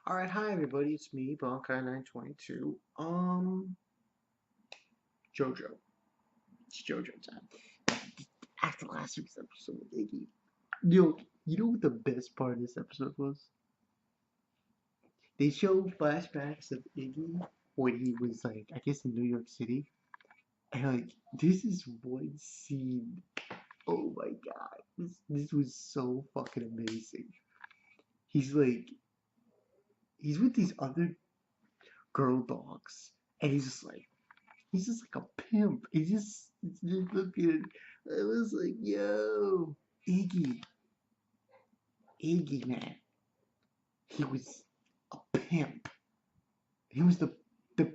Alright, hi everybody, it's me, Bonkai922. Jojo. It's Jojo time. After last week's episode with Iggy. Yo, you know what the best part of this episode was? They showed flashbacks of Iggy when he was like, I guess in New York City. And like, this is one scene. Oh my god. This was so fucking amazing. He's like, he's with these other girl dogs. And he's just like a pimp. He's just looking. I was like, yo, Iggy, Iggy, man. He was a pimp. He was the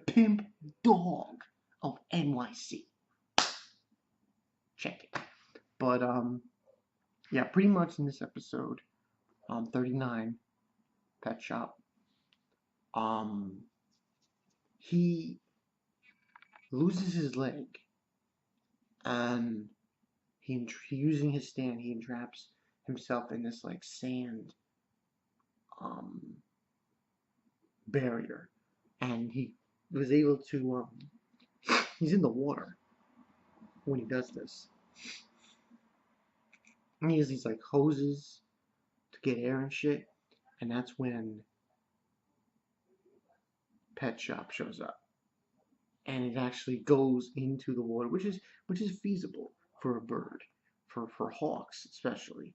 pimp dog of NYC. Check it. But yeah, pretty much in this episode, 39, Pet Shop. Um, he loses his leg, and he using his stand, he entraps himself in this like sand um barrier, and he was able to he's in the water when he does this. And he has these like hoses to get air and shit, and that's when Pet Shop shows up, and it actually goes into the water, which is feasible for a bird, for hawks especially,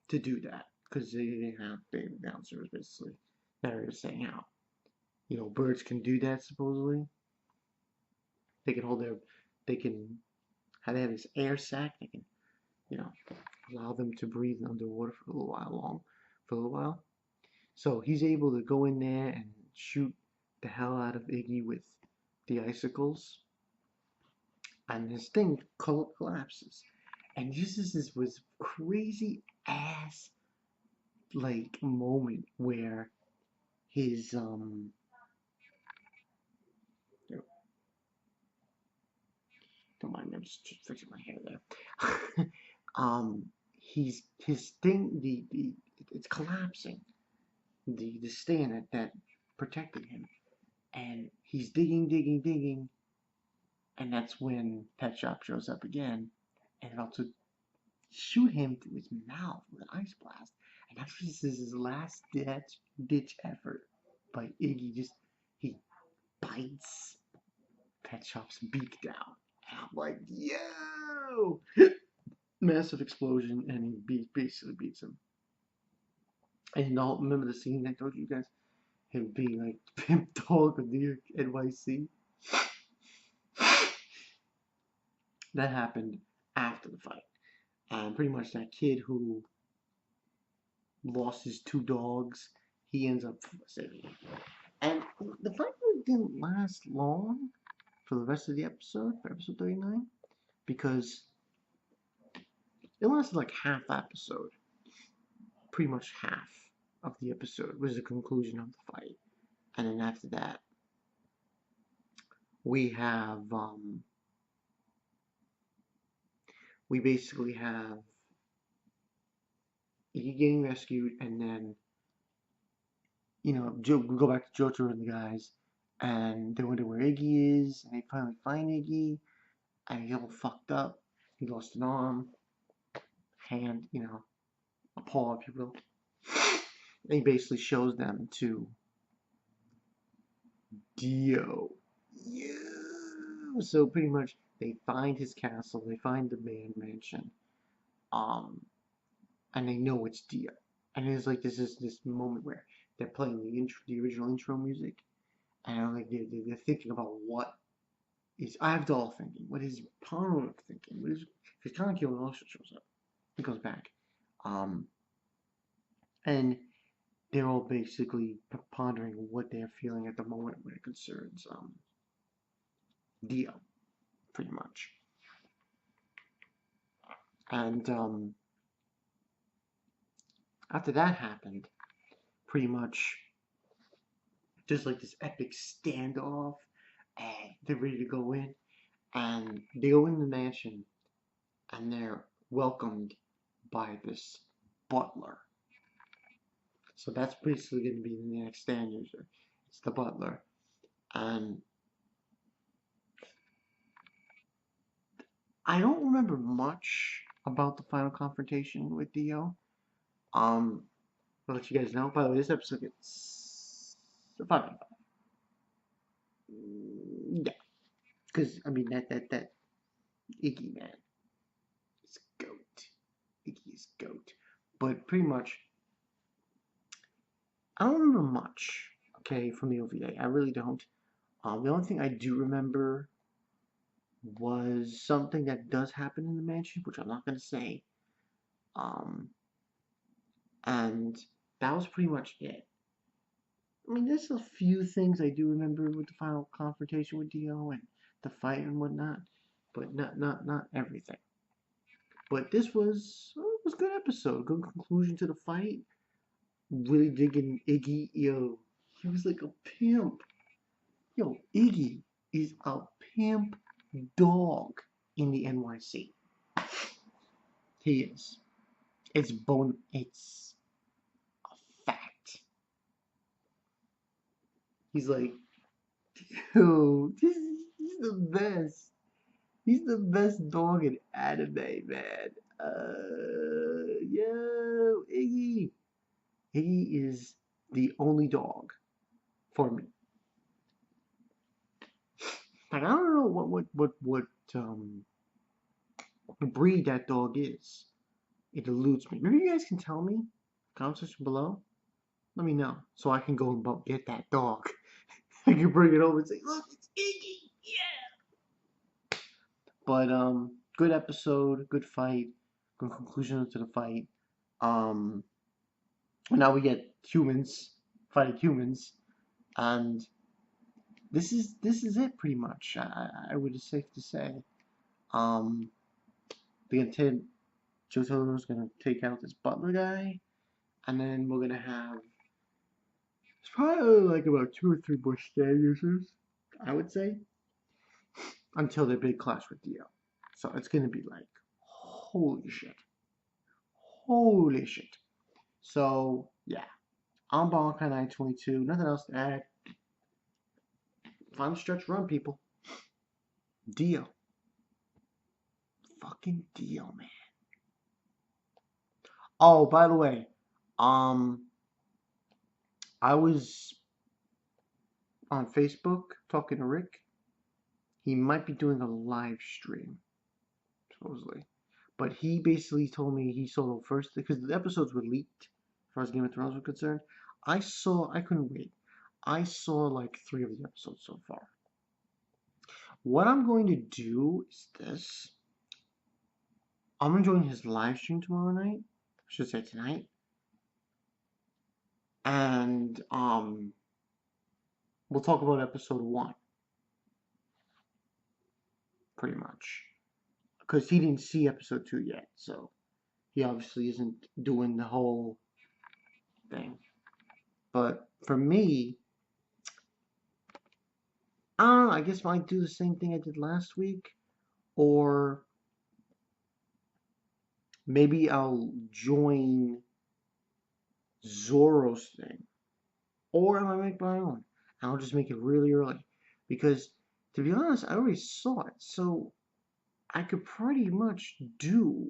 to do that because they didn't have big bouncers basically. That are saying how birds can do that supposedly. They can hold their they can how they have this air sac. They can you know, allow them to breathe underwater for a little while So he's able to go in there and shoot the hell out of Iggy with the icicles, and his thing collapses. And just as this was crazy ass like moment where his don't mind me, I'm just fixing my hair there. His thing the it's collapsing. The stand that protected him, and he's digging, and that's when Pet Shop shows up again, and about to shoot him through his mouth with an ice blast, and that's just his last ditch effort by Iggy. Just he bites Pet Shop's beak down, and I'm like, yo, massive explosion, and he basically beats him. And I'll remember the scene I told you guys, him being like pimp dog of New York NYC. That happened after the fight. And pretty much that kid who lost his two dogs, he ends up saving him. And the fight really didn't last long for the rest of the episode, for episode 39, because it lasted like half the episode. Pretty much half of the episode was the conclusion of the fight. And then after that, we have, we basically have Iggy getting rescued, and then we go back to Jojo and the guys, and they wonder where Iggy is, and they finally find Iggy, and he's all fucked up. He lost an arm, hand, a paw, if you will. And he basically shows them to Dio. Yeah. So pretty much, they find his castle, they find the mansion, um, and they know it's Dio. And it's like this moment where they're playing the original intro music, and I'm like they're thinking about what is Avdol thinking, what is Parnov thinking, what is because Kaneki also shows up, he goes back, um, and they're all basically pondering what they're feeling at the moment when it concerns Dio, pretty much, and after that happened, pretty much there's like this epic standoff, and they're ready to go in, and they go in the mansion, and they're welcomed by this butler. So that's basically going to be the next stand user. It's the butler. And I don't remember much about the final confrontation with Dio. I'll let you guys know. By the way, this episode gets a 5 out of 5. Yeah, because I mean that Iggy man is goat. Iggy is goat. But pretty much, I don't remember much. Okay, from the OVA, I really don't. The only thing I do remember was something that does happen in the mansion, which I'm not gonna say. Um, and that was pretty much it. I mean, there's a few things I do remember with the final confrontation with Dio and the fight and whatnot, but not everything. But this was a good episode, good conclusion to the fight. Really digging Iggy, yo, he was like a pimp. Yo, Iggy is a pimp dog in the NYC. He is. It's a fact. He's like, yo, he's the best. He's the best dog in anime, man. Yo, Iggy. Iggy is the only dog for me. Like, I don't know what breed that dog is. It eludes me. Maybe you guys can tell me. Comment section below. Let me know so I can go and get that dog. I can bring it over and say, look, it's Iggy. Yeah. But good episode, good fight, good conclusion to the fight. Um, now we get humans fighting humans, and this is it pretty much. I would be safe to say. Um, the intent Jojo's gonna take out this butler guy, and then we're gonna have it's probably like about 2 or 3 more stand users, I would say, until their big clash with Dio. So it's gonna be like holy shit, holy shit. So yeah, I'm Bonkai 922. Nothing else to add. Final stretch run, people. Dio, fucking Dio, man. Oh, by the way, um, I was on Facebook talking to Rick. He might be doing a live stream, supposedly. But he basically told me he saw the first because the episodes were leaked as far as Game of Thrones were concerned. I couldn't wait. I saw like 3 of the episodes so far. What I'm going to do is this. I'm gonna join his live stream tomorrow night. I should say tonight. And we'll talk about episode 1. Pretty much. Because he didn't see episode 2 yet, so he obviously isn't doing the whole thing. But for me, I don't know, I guess I might do the same thing I did last week, or maybe I'll join Zoro's thing, or I might make my own. I'll just make it really early, because to be honest, I already saw it, so I could pretty much do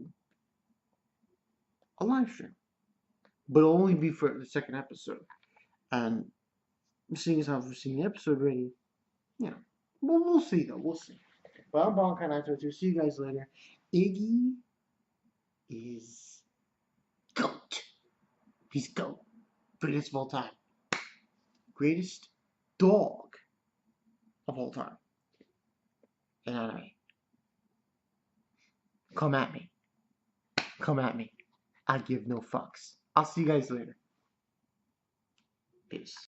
a live stream, but it'll only be for the second episode. And seeing as how I've seen the episode already, yeah, we'll see though, we'll see. But I'm Bonkai 922. See you guys later. Iggy is GOAT. He's GOAT. Greatest of all time. Greatest dog of all time. In anime. Come at me. Come at me. I give no fucks. I'll see you guys later. Peace.